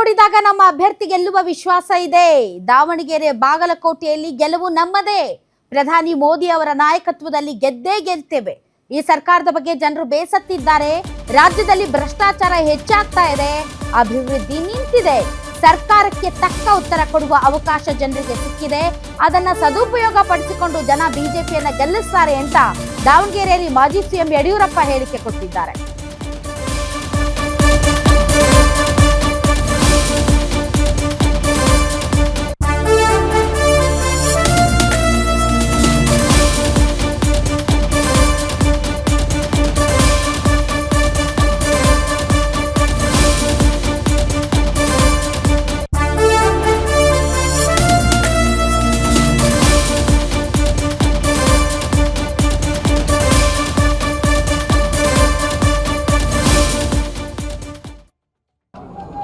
ನೋಡಿದಾಗ ನಮ್ಮ ಅಭ್ಯರ್ಥಿ ಗೆಲ್ಲುವ ವಿಶ್ವಾಸ ಇದೆ. ದಾವಣಗೆರೆ ಬಾಗಲಕೋಟೆಯಲ್ಲಿ ಗೆಲುವು ನಮ್ಮದೇ. ಪ್ರಧಾನಿ ಮೋದಿ ಅವರ ನಾಯಕತ್ವದಲ್ಲಿ ಗೆದ್ದೇ ಗೆಲ್ತೇವೆ. ಈ ಸರ್ಕಾರದ ಬಗ್ಗೆ ಜನರು ಬೇಸತ್ತಿದ್ದಾರೆ. ರಾಜ್ಯದಲ್ಲಿ ಭ್ರಷ್ಟಾಚಾರ ಹೆಚ್ಚಾಗ್ತಾ ಇದೆ, ಅಭಿವೃದ್ಧಿ ನಿಂತಿದೆ. ಸರ್ಕಾರಕ್ಕೆ ತಕ್ಕ ಉತ್ತರ ಕೊಡುವ ಅವಕಾಶ ಜನರಿಗೆ ಸಿಕ್ಕಿದೆ. ಅದನ್ನ ಸದುಪಯೋಗ ಪಡಿಸಿಕೊಂಡು ಜನ ಬಿಜೆಪಿಯನ್ನ ಗೆಲ್ಲಿಸ್ತಾರೆ ಅಂತ ದಾವಣಗೆರೆಯಲ್ಲಿ ಮಾಜಿ ಸಿಎಂ ಯಡಿಯೂರಪ್ಪ ಹೇಳಿಕೆ ಕೊಟ್ಟಿದ್ದಾರೆ.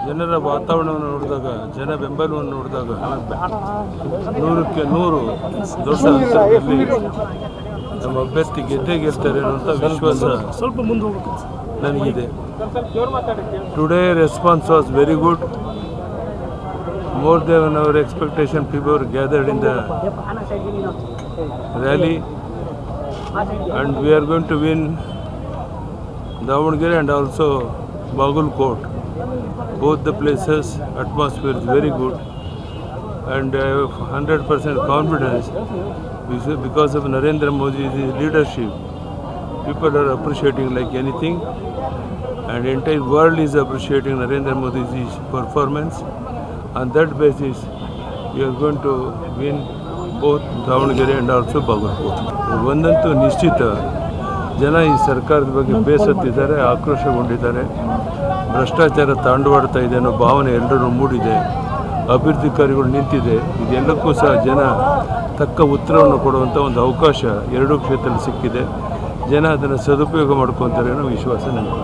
ಜನರ ವಾತಾವರಣವನ್ನು ನೋಡಿದಾಗ, ಜನ ಬೆಂಬಲವನ್ನು ನೋಡಿದಾಗ 100ಕ್ಕೆ 100 ದೊಡ್ಡ ಅಂತರದಲ್ಲಿ ನಮ್ಮ ಅಭ್ಯರ್ಥಿ ಗೆದ್ದೇ ಗೆಲ್ತಾರೆ ಅನ್ನೋಂಥ ವಿಶ್ವಾಸ ನನಗಿದೆ. Today response was very good. More than our expectation, people were gathered in the rally, and we are going to win Davangere and also Bagalkote. Both the places, atmosphere is very good, and I have 100% confidence because of Narendra Modi's leadership. People are appreciating like anything, and entire world is appreciating Narendra Modi's performance. On that basis, we are going to win both Davangere and also Bagalkote. ಒಂದಂತೂ ನಿಶ್ಚಿತ, ಜನ ಈ ಸರ್ಕಾರದ ಬಗ್ಗೆ ಬೇಸತ್ತಿದ್ದಾರೆ, ಆಕ್ರೋಶಗೊಂಡಿದ್ದಾರೆ. ಭ್ರಷ್ಟಾಚಾರ ತಾಂಡವಾಡ್ತಾ ಇದೆ ಅನ್ನೋ ಭಾವನೆ ಎಲ್ಲರೂ ಮೂಡಿದೆ. ಅಭಿವೃದ್ಧಿ ಕಾರ್ಯಗಳು ನಿಂತಿದೆ. ಇದೆಲ್ಲಕ್ಕೂ ಸಹ ಜನ ತಕ್ಕ ಉತ್ತರವನ್ನು ಕೊಡುವಂಥ ಒಂದು ಅವಕಾಶ ಎರಡೂ ಕ್ಷೇತ್ರದಲ್ಲಿ ಸಿಕ್ಕಿದೆ. ಜನ ಅದನ್ನು ಸದುಪಯೋಗ ಮಾಡ್ಕೊತಾರೆ ಅನ್ನೋ ವಿಶ್ವಾಸ ನನಗೆ.